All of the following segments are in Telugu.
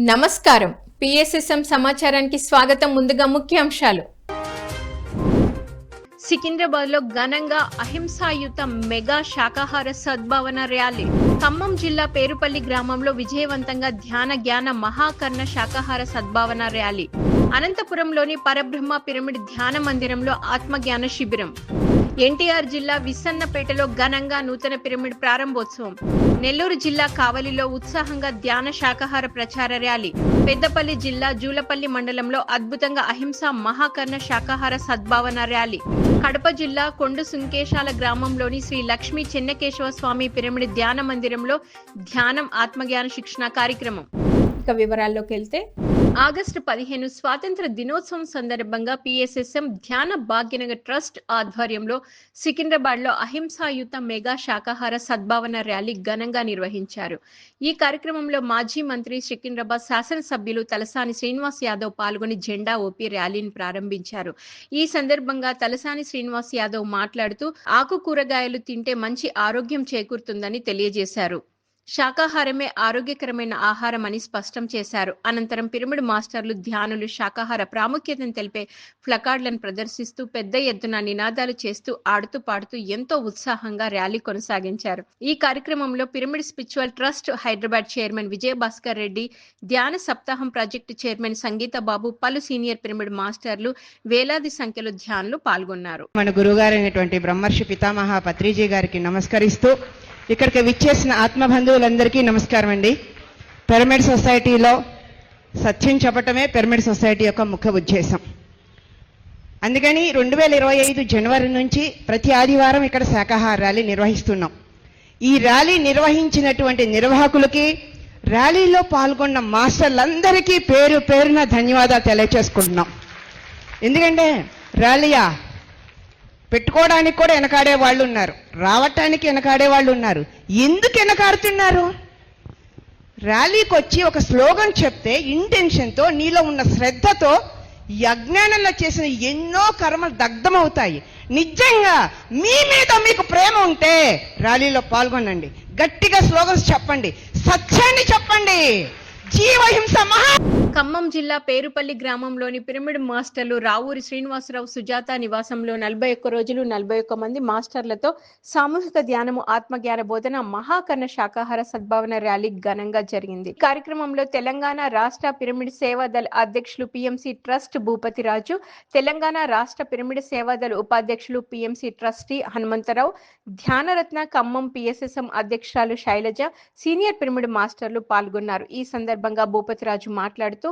నమస్కారం పిఎస్ఎస్ఎం సమాచారానికి స్వాగతం. ముందుగా ముఖ్యాంశాలు. సికింద్రాబాద్ లో ఘనంగా అహింసాయుత మెగా శాకాహార సద్భావన ర్యాలీ. ఖమ్మం జిల్లా పేరుపల్లి గ్రామంలో విజయవంతంగా ధ్యాన జ్ఞాన మహాకర్ణ శాకాహార సద్భావన ర్యాలీ. అనంతపురంలోని పరబ్రహ్మ పిరమిడ్ ధ్యాన మందిరంలో ఆత్మజ్ఞాన శిబిరం. ఎన్టీఆర్ జిల్లా విస్సన్నపేటలో ఘనంగా నూతన పిరమిడ్ ప్రారంభోత్సవం. నెల్లూరు జిల్లా కావలిలో ఉత్సాహంగా ధ్యాన శాకాహార ప్రచార ర్యాలీ. పెద్దపల్లి జిల్లా జూలపల్లి మండలంలో అద్భుతంగా అహింసా మహాకర్ణ శాకాహార సద్భావన ర్యాలీ. కడప జిల్లా కొండు సుంకేశాల గ్రామంలోని శ్రీ లక్ష్మీ చెన్నకేశవ స్వామి పిరమిడ్ ధ్యాన మందిరంలో ధ్యానం ఆత్మజ్ఞాన శిక్షణ కార్యక్రమం. ఇక వివరాల్లోకి వెళ్తే, ఆగస్టు 15 స్వాతంత్ర దినోత్సవం సందర్భంగా పిఎస్ఎస్ఎం ధ్యాన భాగ్యనగర్ ట్రస్ట్ ఆధ్వర్యంలో సికింద్రాబాద్ లో అహింసాయుత మెగా శాకాహార సద్భావన ర్యాలీ ఘనంగా నిర్వహించారు. ఈ కార్యక్రమంలో మాజీ మంత్రి సికింద్రాబాద్ శాసనసభ్యులు తలసాని శ్రీనివాస్ యాదవ్ పాల్గొని జెండా ఊపి ర్యాలీని ప్రారంభించారు. ఈ సందర్భంగా తలసాని శ్రీనివాస్ యాదవ్ మాట్లాడుతూ ఆకుకూరగాయలు తింటే మంచి ఆరోగ్యం చేకూరుతుందని తెలియజేశారు. శాకాహారమే ఆరోగ్యకరమైన ఆహారం అని స్పష్టం చేశారు. అనంతరం పిరమిడ్ మాస్టర్లు ధ్యానులు శాకాహార ప్రాముఖ్యతను తెలిపే ప్లకార్డులను ప్రదర్శిస్తూ పెద్ద ఎత్తున నినాదాలు చేస్తూ ఆడుతూ పాడుతూ ఎంతో ఉత్సాహంగా ర్యాలీ కొనసాగించారు. ఈ కార్యక్రమంలో pyramid spiritual trust Hyderabad chairman Vijayabhaskar Reddy, ధ్యాన సప్తాహం ప్రాజెక్టు చైర్మన్ సంగీత బాబు, పలు సీనియర్ పిరమిడ్ మాస్టర్లు, వేలాది సంఖ్యలో ధ్యానులు పాల్గొన్నారు. మన గురుగారైనటువంటి బ్రహ్మర్షి పితామహ పత్రిజీ గారికి నమస్కరిస్తూ ఇక్కడికి విచ్చేసిన ఆత్మబంధువులందరికీ నమస్కారం అండి. పిరమిడ్ సొసైటీలో సత్యం చెప్పటమే పిరమిడ్ సొసైటీ యొక్క ముఖ్య ఉద్దేశం. అందుకని 2025 జనవరి నుంచి ప్రతి ఆదివారం ఇక్కడ శాకాహార ర్యాలీ నిర్వహిస్తున్నాం. ఈ ర్యాలీ నిర్వహించినటువంటి నిర్వాహకులకి, ర్యాలీలో పాల్గొన్న మాస్టర్లందరికీ పేరు పేరున ధన్యవాదాలు తెలియచేసుకుంటున్నాం. ఎందుకంటే ర్యాలీయా పెట్టుకోవడానికి కూడా వెనకాడే వాళ్ళు ఉన్నారు, రావటానికి వెనకాడే వాళ్ళు ఉన్నారు. ఎందుకు వెనకాడుతున్నారు? ర్యాలీకి వచ్చి ఒక స్లోగన్ చెప్తే ఇంటెన్షన్తో, నీలో ఉన్న శ్రద్ధతో యజ్ఞానంలో చేసిన ఎన్నో కర్మలు దగ్ధమవుతాయి. నిజంగా మీ మీద మీకు ప్రేమ ఉంటే ర్యాలీలో పాల్గొనండి, గట్టిగా స్లోగన్స్ చెప్పండి, సత్యాన్ని చెప్పండి. జీవహింస మహా. ఖమ్మం జిల్లా పేరుపల్లి గ్రామంలోని పిరమిడ్ మాస్టర్లు రావూరి శ్రీనివాసరావు సుజాత నివాసంలో 41 రోజులు 41 మంది మాస్టర్లతో సామూహిక ధ్యానము, ఆత్మజ్ఞాన బోధన, మహాకర్ణ శాకాహార సద్భావన ర్యాలీ ఘనంగా జరిగింది. కార్యక్రమంలో తెలంగాణ రాష్ట్ర పిరమిడ్ సేవాదళ అధ్యక్షులు పిఎంసి ట్రస్ట్ భూపతి రాజు, తెలంగాణ రాష్ట్ర పిరమిడ్ సేవాదళ ఉపాధ్యక్షులు పిఎంసి ట్రస్టీ హనుమంతరావు, ధ్యానరత్న ఖమ్మం పిఎస్ఎస్ఎం అధ్యక్షురాలు శైలజ, సీనియర్ పిరమిడ్ మాస్టర్లు పాల్గొన్నారు. ఈ సందర్భంగా భూపతి రాజు మాట్లాడుతూ,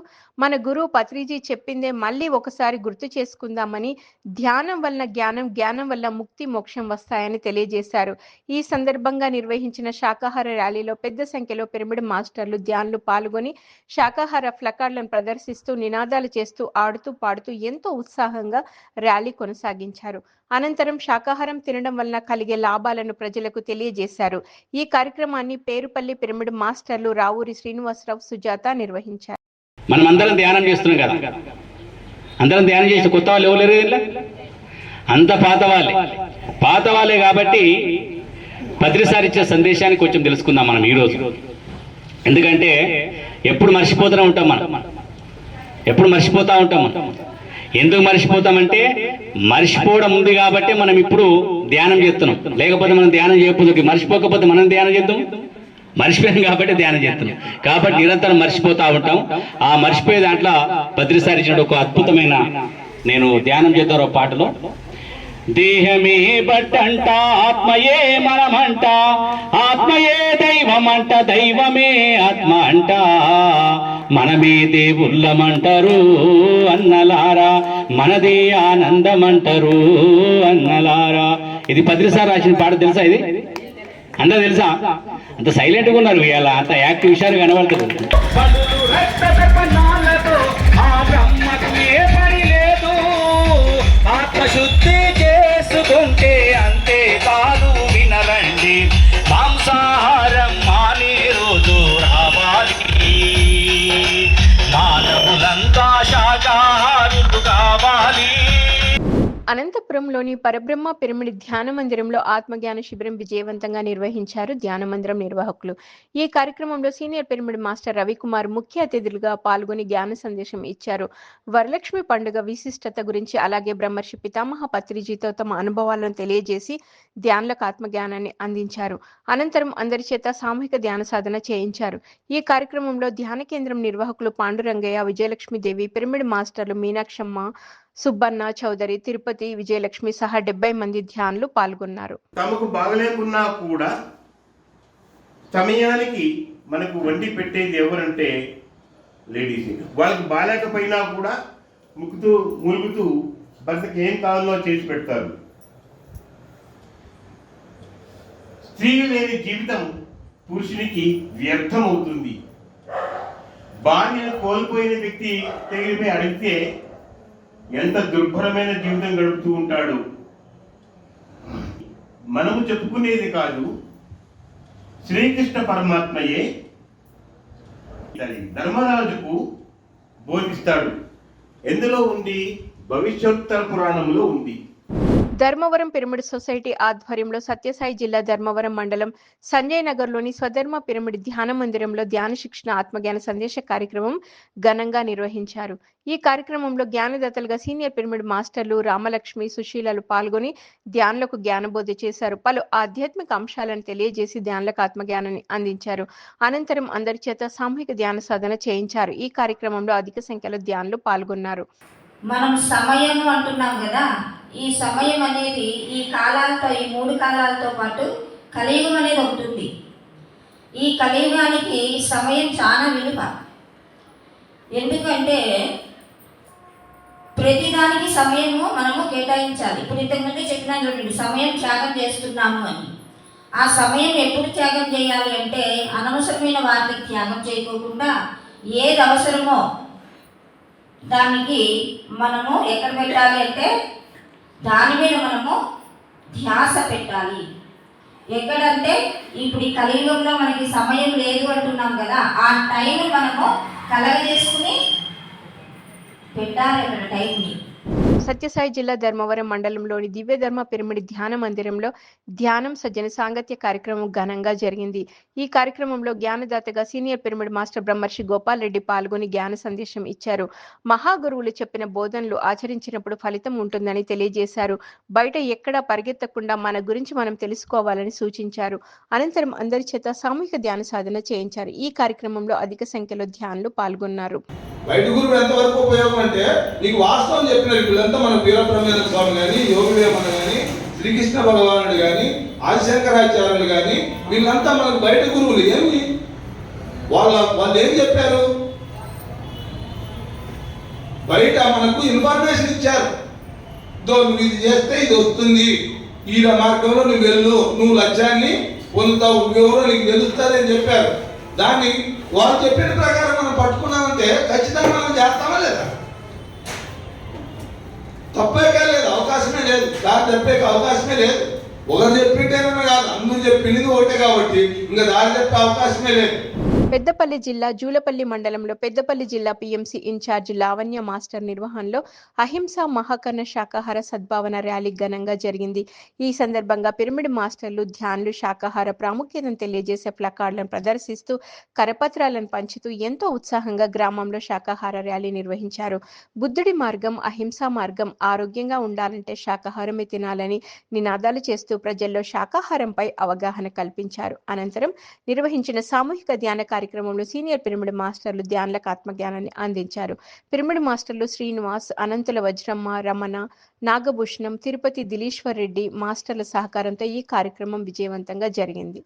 మన గురువు పత్రిజీ చెప్పిందే మళ్ళీ ఒకసారి గుర్తు చేసుకుందామని, ధ్యానం వలన జ్ఞానం, జ్ఞానం వల్ల ముక్తి మోక్షం వస్తాయని తెలియజేశారు. ఈ సందర్భంగా నిర్వహించిన శాకాహార ర్యాలీలో పెద్ద సంఖ్యలో పిరమిడ్ మాస్టర్లు, ధ్యానులు పాల్గొని శాకాహార ప్లకార్డులను ప్రదర్శిస్తూ నినాదాలు చేస్తూ ఆడుతూ పాడుతూ ఎంతో ఉత్సాహంగా ర్యాలీ కొనసాగించారు. అనంతరం శాకాహారం తినడం వలన కలిగే లాభాలను ప్రజలకు తెలియజేశారు. ఈ కార్యక్రమాన్ని పేరుపల్లి పిరమిడ్ మాస్టర్లు రావూరి శ్రీనివాసరావు సుజాత నిర్వహించారు. మనం అందరం ధ్యానం చేస్తున్నాం కదా, అందరం ధ్యానం చేసిన కొత్త వాళ్ళు ఎవరు లేరు, ఇలా అంత పాత వాళ్ళే కాబట్టి పత్రిసారి ఇచ్చే సందేశాన్ని కొంచెం తెలుసుకుందాం మనం ఈరోజు. ఎందుకంటే ఎప్పుడు మర్చిపోతూనే ఉంటాం మనం, ఎప్పుడు మర్చిపోతూ ఉంటాం మనం. ఎందుకు మర్చిపోతామంటే మర్చిపోవడం ఉంది కాబట్టి మనం ఇప్పుడు ధ్యానం చేస్తున్నాం. లేకపోతే మనం ధ్యానం చేయకపోతే, మర్చిపోకపోతే మనం ధ్యానం చేద్దాం. మర్చిపోయాం కాబట్టి ధ్యానం చేస్తున్నాం. కాబట్టి నిరంతరం మర్చిపోతూ ఉంటాం. ఆ మర్చిపోయే దాంట్లో పత్రిసారి ఇచ్చిన ఒక అద్భుతమైన, నేను ధ్యానం చేద్దాం పాటలో, దేహమే బట్టంట ఆత్మయే మనమంట, ఆత్మయే దైవమంట, దైవమే ఆత్మ అంట, మనమే దేవుళ్ళమంటారు అన్నలారా, మనదే ఆనందమంటారు అన్నలారా. ఇది పత్రిసారి రాసిన పాట. తెలుసా ఇది? అందరూ తెలుసా? అంత సైలెంట్గా ఉన్నారు ఇవాళ, అంత యాక్టివ్ విషయాలు కనబడుతుంది. ఆత్మశుద్ధి చేసుకుంటే అంతే కాదు, వినరండి, మాంసాహారం మానే రోజు రావాలి, మానవులంతా శాకాహారులు కావాలి. అనంతపురంలోని పరబ్రహ్మ పిరమిడ్ ధ్యాన మందిరంలో ఆత్మజ్ఞాన శిబిరం విజయవంతంగా నిర్వహించారు ధ్యాన మందిరం నిర్వాహకులు. ఈ కార్యక్రమంలో సీనియర్ పిరమిడ్ మాస్టర్ రవికుమార్ ముఖ్య అతిథులుగా పాల్గొని జ్ఞాన సందేశం ఇచ్చారు. వరలక్ష్మి పండుగ విశిష్టత గురించి అలాగే బ్రహ్మర్షి పితామహ పత్రిజీతో తమ అనుభవాలను తెలియజేసి ధ్యానులకు ఆత్మజ్ఞానాన్ని అందించారు. అనంతరం అందరి చేత సామూహిక ధ్యాన సాధన చేయించారు. ఈ కార్యక్రమంలో ధ్యాన కేంద్రం నిర్వాహకులు పాండురంగయ్య, విజయలక్ష్మీదేవి, పిరమిడ్ మాస్టర్లు మీనాక్షమ్మ, సుబ్బన్న చౌదరి, తిరుపతి, విజయలక్ష్మి సహా 70 మంది ధ్యానులు పాల్గొన్నారు. తమకు బాగలేకున్నా కూడా సమయానికి మనకు వండి పెట్టేది ఎవరంటే లేడీస్. వాళ్ళకి బాగాలేకపోయినా కూడా ములుగుతూ భర్తకి ఏం కావాలో చేసి పెడతారు. స్త్రీ లేని జీవితం పురుషునికి వ్యర్థం అవుతుంది. భార్యను కోల్పోయిన వ్యక్తి తెగిలిపోయి అడిగితే ఎంత దుర్భరమైన జీవితం గడుపుతూ ఉంటాడు. మనము చెప్పుకునేది కాదు, శ్రీకృష్ణ పరమాత్మయే ధర్మరాజుకు బోధిస్తాడు. ఎందులో ఉంది? భవిష్యోత్తర పురాణంలో ఉంది. ధర్మవరం పిరమిడ్ సొసైటీ ఆధ్వర్యంలో సత్యసాయి జిల్లా ధర్మవరం మండలం సంజయ్ నగర్లోని స్వధర్మ పిరమిడ్ ధ్యాన మందిరంలో ధ్యాన శిక్షణ ఆత్మజ్ఞాన సందేశ కార్యక్రమం ఘనంగా నిర్వహించారు. ఈ కార్యక్రమంలో జ్ఞానదాతలుగా సీనియర్ పిరమిడ్ మాస్టర్లు రామలక్ష్మి, సుశీలలు పాల్గొని ధ్యానులకు జ్ఞానబోధ చేశారు. పలు ఆధ్యాత్మిక అంశాలను తెలియజేసి ధ్యానులకు ఆత్మజ్ఞానాన్ని అందించారు. అనంతరం అందరి చేత సామూహిక ధ్యాన సాధన చేయించారు. ఈ కార్యక్రమంలో అధిక సంఖ్యలో ధ్యానులు పాల్గొన్నారు. మనం సమయం అంటున్నాం కదా, ఈ సమయం అనేది ఈ కాలాలతో, ఈ 3 కాలాలతో పాటు కలియుగం అనేది ఒకటి ఉంది. ఈ కలియుగానికి సమయం చాలా విలువ. ఎందుకంటే ప్రతిదానికి సమయము మనము కేటాయించాలి. ఇప్పుడు ఇంతకుముందే చెప్పినా చూడండి, సమయం త్యాగం చేస్తున్నాము అని. ఆ సమయం ఎప్పుడు త్యాగం చేయాలి అంటే అనవసరమైన వాటికి త్యాగం చేయకోకుండా ఏది అవసరమో దానికి మనము ఎక్కడ పెట్టాలి అంటే దాని మీద మనము ధ్యాస పెట్టాలి. ఎక్కడంటే ఇప్పుడు ఈ కలియుగంలో మనకి సమయం లేదు అంటున్నాం కదా, ఆ టైం మనము కలగజేసుకుని పెట్టాలి అక్కడ టైంని. సత్యసాయి జిల్లా ధర్మవరం మండలంలోని దివ్యధర్మ పిరమిడ్ ధ్యాన మందిరంలో ధ్యానం సజ్జన సాంగత్య కార్యక్రమం ఘనంగా జరిగింది. ఈ కార్యక్రమంలో జ్ఞానదాతగా సీనియర్ పిరమిడ్ మాస్టర్ బ్రహ్మర్షి గోపాల్ రెడ్డి పాల్గొని జ్ఞాన సందేశం ఇచ్చారు. మహాగురువులు చెప్పిన బోధనలు ఆచరించినప్పుడు ఫలితం ఉంటుందని తెలియజేశారు. బయట ఎక్కడా పరిగెత్తకుండా మన గురించి మనం తెలుసుకోవాలని సూచించారు. అనంతరం అందరి చేత సామూహిక ధ్యాన సాధన చేయించారు. ఈ కార్యక్రమంలో అధిక సంఖ్యలో ధ్యానులు పాల్గొన్నారు. బయట గురువు ఎంతవరకు ఉపయోగం అంటే నీకు వాస్తవం చెప్పినారు. వీళ్ళంతా మన వీరబ్రహ్మేంద్ర స్వామి కానీ, యోగి వేమన కానీ, శ్రీకృష్ణ భగవానుడు కానీ, ఆదిశంకరాచార్యులు కానీ, వీళ్ళంతా మనకు బయట గురువులు. ఏమి వాళ్ళు ఏం చెప్పారు? బయట మనకు ఇన్ఫర్మేషన్ ఇచ్చారు. నువ్వు ఇది చేస్తే ఇది వస్తుంది, ఈ మార్గంలో నువ్వు వెళ్ళు, నువ్వు లక్ష్యాన్ని పొందుతావు, ఎవరో నీకు తెలుస్తుందని చెప్పారు. దాన్ని వాళ్ళు చెప్పిన ప్రకారం మనం పట్టుకున్నామంటే ఖచ్చితంగా మనం చేస్తామా లేదా? తప్పేకా లేదు, అవకాశమే లేదు. దారి తప్పేక అవకాశమే లేదు. ఒకరు చెప్పింటేనే కాదు, అందరూ చెప్పింది ఒకటే కాబట్టి ఇంకా దారి తప్పే అవకాశమే లేదు. పెద్దపల్లి జిల్లా జూలపల్లి మండలంలో పెద్దపల్లి జిల్లా పిఎంసి ఇన్ఛార్జ్ లావణ్య మాస్టర్ నిర్వహణలో అహింస మహాకర్ణ శాకాహార సద్భావన ర్యాలీ ఘనంగా జరిగింది. ఈ సందర్భంగా పిరమిడ్ మాస్టర్లు ధ్యానులు శాకాహార ప్రాముఖ్యతను తెలియజేసే ప్లకార్డులను ప్రదర్శిస్తూ కరపత్రాలను పంచుతూ ఎంతో ఉత్సాహంగా గ్రామంలో శాకాహార ర్యాలీ నిర్వహించారు. బుద్ధుడి మార్గం అహింసా మార్గం, ఆరోగ్యంగా ఉండాలంటే శాకాహారమే తినాలని నినాదాలు చేస్తూ ప్రజల్లో శాకాహారంపై అవగాహన కల్పించారు. అనంతరం నిర్వహించిన సామూహిక ధ్యాన కార్యక్రమంలో సీనియర్ పిరమిడ్ మాస్టర్లు ధ్యానులకు ఆత్మజ్ఞానాన్ని అందించారు. పిరమిడ్ మాస్టర్లు శ్రీనివాస్, అనంతుల వజ్రమ్మ, రమణ, నాగభూషణం, తిరుపతి దిలీశ్వర్ రెడ్డి మాస్టర్ల సహకారంతో ఈ కార్యక్రమం విజయవంతంగా జరిగింది.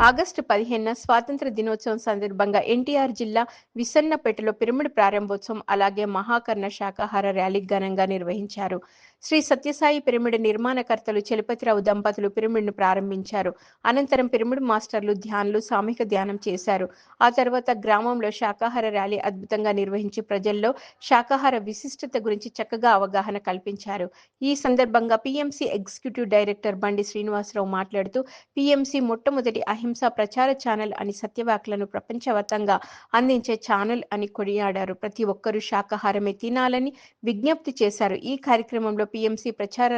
ఆగస్టు 15న స్వాతంత్ర దినోత్సవం సందర్భంగా ఎన్టీఆర్ జిల్లా విసన్నపేటలో పిరమిడ్ ప్రారంభోత్సవం అలాగే మహాకర్ణ శాకాహార ర్యాలీ ఘనంగా నిర్వహించారు. శ్రీ సత్యసాయి పిరమిడ్ నిర్మాణకర్తలు చలపతిరావు దంపతులు పిరమిడ్ను ప్రారంభించారు. అనంతరం పిరమిడ్ మాస్టర్లు ధ్యానులు సామూహిక ధ్యానం చేశారు. ఆ తర్వాత గ్రామంలో శాకాహార ర్యాలీ అద్భుతంగా నిర్వహించి ప్రజల్లో శాకాహార విశిష్టత గురించి చక్కగా అవగాహన కల్పించారు. ఈ సందర్భంగా పిఎంసి ఎగ్జిక్యూటివ్ డైరెక్టర్ బండి శ్రీనివాసరావు మాట్లాడుతూ పిఎంసి మొట్టమొదటి అహింసా ప్రచార ఛానల్ అని సత్యవాక్లను ప్రపంచవ్యాప్తంగా అందించే ఛానల్ అని కొనియాడారు. ప్రతి ఒక్కరూ శాకాహారమే తినాలని విజ్ఞప్తి చేశారు. ఈ కార్యక్రమంలో పిఎంసి ప్రచార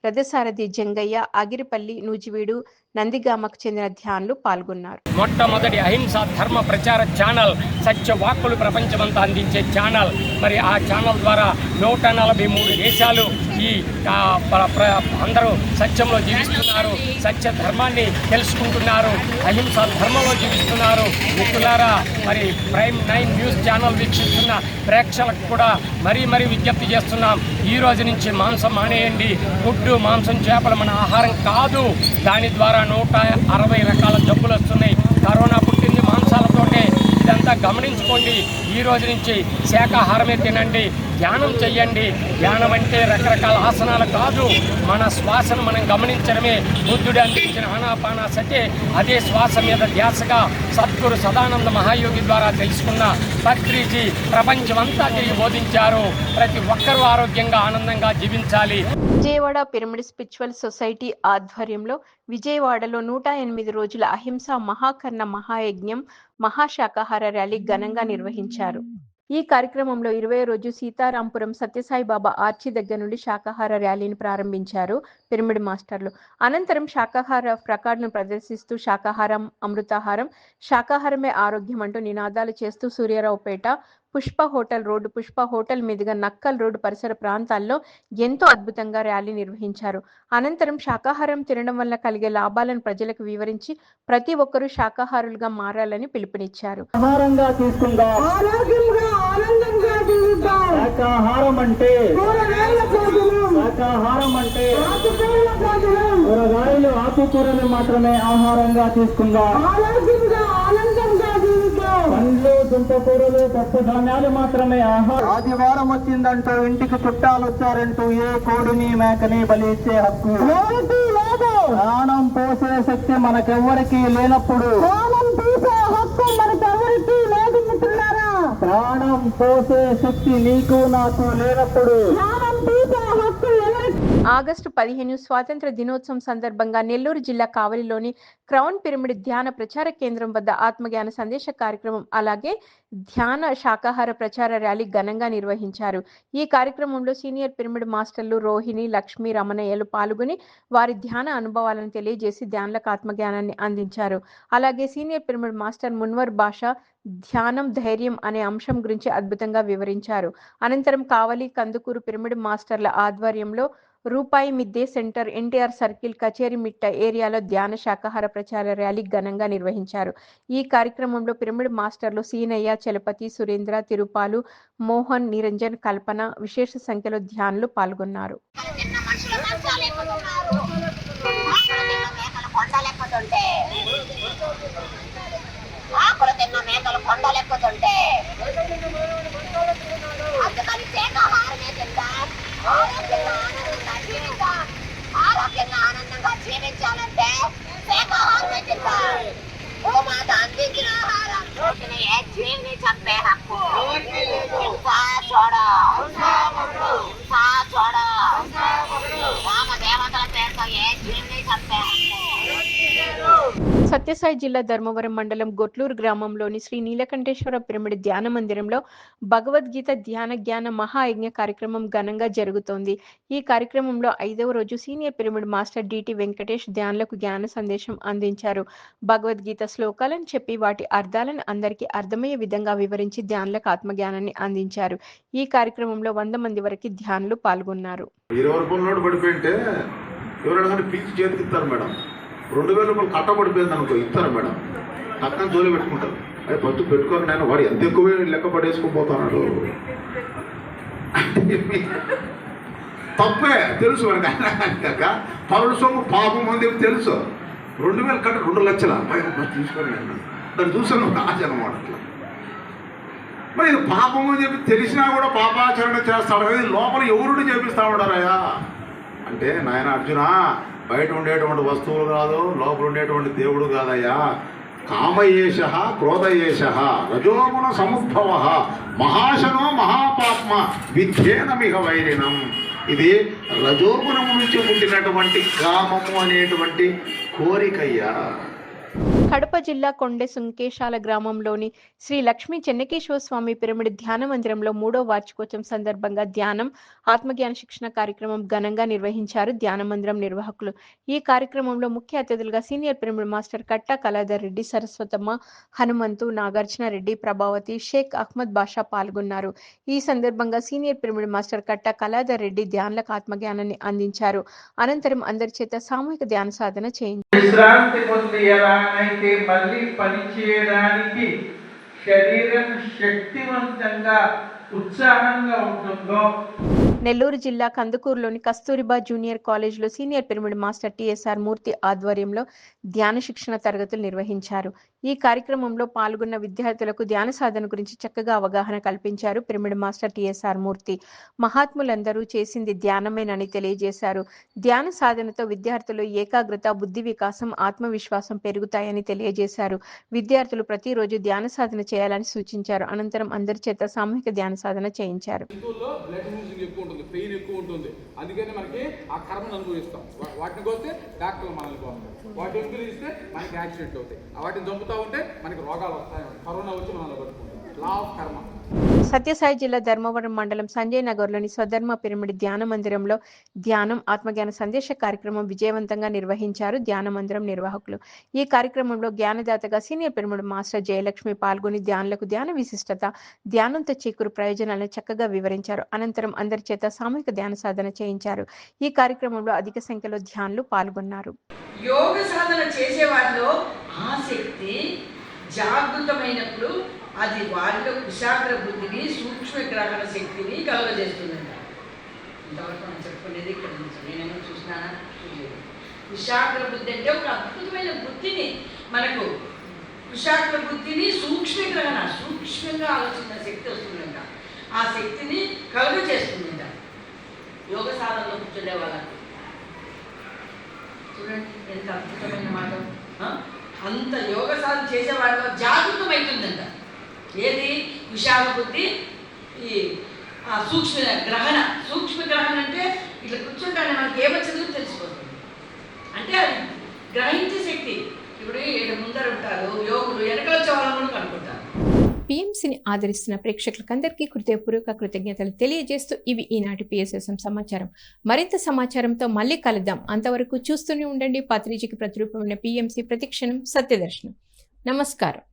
రథసారథి జంగయ్య, ఆగిరిపల్లి, నూజివీడు, నందిగామకు చెందిన ధ్యానులు పాల్గొన్నారు. మొట్టమొదటి అహింసా ధర్మ ప్రచార ఛానల్ సత్యవాక్కులు ప్రపంచమంతా అందించే ఛానల్. మరి ఆ ఛానల్ ద్వారా 143 దేశాలు ఈ అందరూ సత్యంలో జీవిస్తున్నారు, సత్య ధర్మాన్ని తెలుసుకుంటున్నారు, అహింసా ధర్మంలో జీవిస్తున్నారు. మిత్రులారా, మరి ప్రైమ్ 9 న్యూస్ ఛానల్ వీక్షిస్తున్న ప్రేక్షకులకు కూడా మరీ విజ్ఞప్తి చేస్తున్నాం. ఈ రోజు నుంచి మాంసం మానేయండి. గుడ్డు, మాంసం, చేపలు మన ఆహారం కాదు. దాని ద్వారా 160 రకాల జబ్బులు వస్తున్నాయి. కరోనా పుట్టింది మాంసాలతోనే. ఇదంతా గమనించుకోండి. ఈ రోజు నుంచి శాకాహారమే తినండి, ధ్యానం చెయ్యండి. ధ్యానం అంటే రకరకాల ఆసనాలు కాదు, మన శ్వాసను మనం గమనించడమే. బుద్ధుడు అందించిన ఆనాపానసతి అదే శ్వాస మీద ధ్యాసగా సద్గురు సదానంద మహాయోగి ద్వారా తెలుసుకున్న పత్రిజీ ప్రపంచమంతా తిరిగి బోధించారు. ప్రతి ఒక్కరూ ఆరోగ్యంగా ఆనందంగా జీవించాలి. విజయవాడ పిరమిడ్ స్పిరిచువల్ సొసైటీ ఆధ్వర్యంలో విజయవాడలో 108 రోజుల అహింసా మహాకర్ణ మహాయజ్ఞం మహాశాకాహార ర్యాలీ ఘనంగా నిర్వహించారు. ఈ కార్యక్రమంలో 20వ రోజు సీతారాంపురం సత్యసాయి బాబా ఆర్చి దగ్గర నుండి శాకాహార ర్యాలీని ప్రారంభించారు పిరమిడ్ మాస్టర్లు. అనంతరం శాకాహార ప్రకాడను ప్రదర్శిస్తూ శాకాహారం అమృతాహారం, శాకాహారమే ఆరోగ్యం అంటూ నినాదాలు చేస్తూ Suryaraopeta, Pushpa hotel road, Pushpa hotel మీదుగా నక్కల్ రోడ్డు పరిసర ప్రాంతాల్లో ఎంతో అద్భుతంగా ర్యాలీ నిర్వహించారు. అనంతరం శాకాహారం తినడం వల్ల కలిగే లాభాలను ప్రజలకు వివరించి ప్రతి ఒక్కరూ శాకాహారులుగా మారాలని పిలుపునిచ్చారు. శాకాహారం అంటే కూరగాయలు, ఆకుకూరలు మాత్రమే ఆహారంగా తీసుకుందాం. పండ్లు, దుంపకూరలు, పప్పు ధాన్యాలు మాత్రమే ఆహారం. ఆదివారం వచ్చిందంటూ ఇంటికి చుట్టాలు వచ్చారంటూ ఏ కోడిని మేకని బలి ఇచ్చే హక్కు ప్రాణం పోసే శక్తి మనకెవ్వరికీ లేనప్పుడు ప్రాణం పోసే శక్తి నీకు నాకు లేనప్పుడు ఆగస్టు 15 స్వాతంత్ర దినోత్సవం సందర్భంగా నెల్లూరు జిల్లా కావలిలోని క్రౌన్ పిరమిడ్ ధ్యాన ప్రచార కేంద్రం వద్ద ఆత్మజ్ఞాన సందేశ కార్యక్రమం, అలాగే ధ్యాన శాకాహార ప్రచార ర్యాలీ ఘనంగా నిర్వహించారు. ఈ కార్యక్రమంలో సీనియర్ పిరమిడ్ మాస్టర్లు రోహిణి, లక్ష్మి, రమణయ్యలు పాల్గొని వారి ధ్యాన అనుభవాలను తెలియజేసి ధ్యానులకు ఆత్మజ్ఞానాన్ని అందించారు. అలాగే సీనియర్ పిరమిడ్ మాస్టర్ మున్వర్ బాషా ధ్యానం, ధైర్యం అనే అంశం గురించి అద్భుతంగా వివరించారు. అనంతరం కావలి, కందుకూరు పిరమిడ్ మాస్టర్ల ఆధ్వర్యంలో రూపాయి మిద్దే సెంటర్, ఎన్టీఆర్ సర్కిల్, కచేరిమిట్ట ఏరియాలో ధ్యాన శాకాహార ప్రచార ర్యాలీ ఘనంగా నిర్వహించారు. ఈ కార్యక్రమంలో పిరమిడ్ మాస్టర్లు సీనయ్య, చలపతి, సురేంద్ర, తిరుపాలు, మోహన్, నిరంజన్, కల్పన, విశేష సంఖ్యలో ధ్యానులు పాల్గొన్నారు. ఆరోగ్యంగా ఆనందంగా జీవించాలంటే భూమాత అందించిన ఆహారం ఏ జీవిని చంపే హక్కు రామదేవతల పేరుతో ఏ జీవిని చంపే హక్కు. సత్యసాయి జిల్లా ధర్మవరం మండలం గొట్లూరు గ్రామంలోని శ్రీ నీలకంఠేశ్వర పిరమిడ్ ధ్యాన మందిరంలో భగవద్గీత ధ్యాన జ్ఞాన మహాయజ్ఞ కార్యక్రమం ఘనంగా జరుగుతోంది. ఈ కార్యక్రమంలో 5వ రోజు senior pyramid master DT Venkatesh ధ్యానులకు జ్ఞాన సందేశం అందించారు. భగవద్గీత శ్లోకాలను చెప్పి వాటి అర్థాలను అందరికీ అర్థమయ్యే విధంగా వివరించి ధ్యానులకు ఆత్మజ్ఞానాన్ని అందించారు. ఈ కార్యక్రమంలో 100 మంది వరకు ధ్యానులు పాల్గొన్నారు. 2000 రూపాయలు కట్టబడిపోయింది అనుకో, ఇస్తారు మేడం. అక్కడ జోలి పెట్టుకుంటారు. అదే పత్తు పెట్టుకోరు, నేను వాడు ఎంత ఎక్కువ లెక్క పడేసుకుపోతున్నాడు. తప్పే తెలుసు మనకి. పరుడు సొమ్ము పాపం అని తెలుసు. 2000 కట్ట 2 లక్షల తీసుకోండి. దాన్ని చూసాను ఆశ అనమాట. అట్లా మరి ఇది పాపం అని చెప్పి తెలిసినా కూడా పాపాచరణ చేస్తాడు కదా, లోపల ఎవరుడు చేపిస్తా ఉన్నారయ్యా అంటే, నాయన అర్జున, బయట ఉండేటువంటి వస్తువులు కాదు, లోపల ఉండేటువంటి దేవుడు కాదయ్యా. కామయేష క్రోధయేష రజోగుణ సముద్భవ మహాశనో మహాపాత్మ విధ్యేనమిహ వైరినం. ఇది రజోగుణము నుంచి పుట్టినటువంటి కామము అనేటువంటి కోరికయ్యా. కడప జిల్లా కొండె సుంకేశాల గ్రామంలోని శ్రీ లక్ష్మీ చెన్నకేశ్వర స్వామి పిరమిడ్ ధ్యాన మందిరంలో 3వ వార్షికోత్సవం సందర్భంగా ధ్యానం, ఆత్మజ్ఞాన శిక్షణ కార్యక్రమం ఘనంగా నిర్వహించారు ధ్యాన మందిరం నిర్వాహకులు. ఈ కార్యక్రమంలో ముఖ్య అతిథులుగా సీనియర్ పిరమిడ్ మాస్టర్ కట్టా కళాధర్ రెడ్డి, సరస్వతమ్మ, హనుమంతు, నాగార్జున రెడ్డి, ప్రభావతి, షేక్ అహ్మద్ బాషా పాల్గొన్నారు. ఈ సందర్భంగా సీనియర్ పిరమిడ్ మాస్టర్ కట్టా కళాధర్ రెడ్డి ధ్యానులకు ఆత్మజ్ఞానాన్ని అందించారు. అనంతరం అందరి చేత సామూహిక ధ్యాన సాధన చేయించారు. విశ్రాంతి పొంది ఎలా అయితే మళ్ళీ పనిచేయడానికి శరీరం శక్తివంతంగా ఉత్సాహంగా ఉంటుందో, నెల్లూరు జిల్లా కందుకూరులోని కస్తూరిబా జూనియర్ కాలేజీలో సీనియర్ పిరమిడ్ మాస్టర్ టిఎస్ఆర్ మూర్తి ఆధ్వర్యంలో ధ్యాన శిక్షణ తరగతులు నిర్వహించారు. ఈ కార్యక్రమంలో పాల్గొన్న విద్యార్థులకు ధ్యాన సాధన గురించి చక్కగా అవగాహన కల్పించారు పిరమిడ్ మాస్టర్ టిఎస్ఆర్ మూర్తి. మహాత్ములందరూ చేసింది ధ్యానమేనని తెలియజేశారు. ధ్యాన సాధనతో విద్యార్థులు ఏకాగ్రత, బుద్ధి వికాసం, ఆత్మవిశ్వాసం పెరుగుతాయని తెలియజేశారు. విద్యార్థులు ప్రతిరోజు ధ్యాన సాధన చేయాలని సూచించారు. అనంతరం అందరి చేత సామూహిక ధ్యాన సాధన చేయించారు. పెయిన్ ఎక్కువ ఉంటుంది, అందుకని మనకి ఆ కర్మను అనుభవిస్తాం. వాటిని కోస్తే డాక్టర్లు మనల్ని కోస్తారు, వాటిని అనుభవిస్తే మనకి యాక్సిడెంట్ అవుతాయి, వాటిని చంపుతూ ఉంటే మనకి రోగాలు వస్తాయి. కరోనా వచ్చి మనల్ని పట్టుకుంటాం. లా ఆఫ్ కర్మ. సత్యసాయి జిల్లా ధర్మవరం మండలం సంజయ్ నగర్లోని స్వధర్మ పిరమిడ్ ధ్యాన మందిరంలో ధ్యానం, ఆత్మజ్ఞాన సందేశ కార్యక్రమం విజయవంతంగా నిర్వహించారు ధ్యాన మందిరం నిర్వాహకులు. ఈ కార్యక్రమంలో జ్ఞానదాతగా సీనియర్ పిరమిడ్ మాస్టర్ జయలక్ష్మి పాల్గొని ధ్యానులకు ధ్యాన విశిష్టత, ధ్యానంతో చేకూరు ప్రయోజనాలను చక్కగా వివరించారు. అనంతరం అందరి చేత సామూహిక ధ్యాన సాధన చేయించారు. ఈ కార్యక్రమంలో అధిక సంఖ్యలో ధ్యానులు పాల్గొన్నారు. యోగ సాధన చేసే వారిలో ఆ శక్తి జాగృతమైనప్పుడు అది వారిలో కుశాగ్ర బుద్ధిని, సూక్ష్మ గ్రహణ శక్తిని కలుగజేస్తుందంట. ఇంతవరకు మనం చెప్పుకునేది ఇక్కడ నుంచి. నేనేమో చూసినానా? చూడలేదు. కుశాగ్ర బుద్ధి అంటే ఒక అద్భుతమైన బుద్ధిని, మనకు కుశాగ్ర బుద్ధిని, సూక్ష్మ గ్రహణ, సూక్ష్మంగా ఆలోచన శక్తి వస్తుందంట. ఆ శక్తిని కలుగజేస్తుందంట యోగ సాధనలో కూర్చునే వాళ్ళకి. చూడండి ఎంత అద్భుతమైన మాట. అంత యోగ సాధన చేసే వాళ్ళలో జాగృతమవుతుందంట. ఏది? కుశాల బుద్ధి, ఈ సూక్ష్మ గ్రహణ. సూక్ష్మ గ్రహణ అంటే ఇట్లా కూర్చుంటానే మనకి ఏమొచ్చదో తెలిసిపోతుంది. అంటే అది గ్రహించే శక్తి. ఇప్పుడు ఇక్కడ ముందర ఉంటారు యోగులు, వెనకల వచ్చే వాళ్ళని కూడా కనుక్కుంటారు. పిఎంసిని ఆదరిస్తున్న ప్రేక్షకులకందరికీ హృదయపూర్వక కృతజ్ఞతలు తెలియజేస్తూ ఇవి ఈనాటి పిఎస్ఎస్ఎం సమాచారం. మరింత సమాచారంతో మళ్ళీ కలుద్దాం. అంతవరకు చూస్తూనే ఉండండి పత్రిజీకి ప్రతిరూపమైన పిఎంసి ప్రతిక్షణం సత్యదర్శనం. నమస్కారం.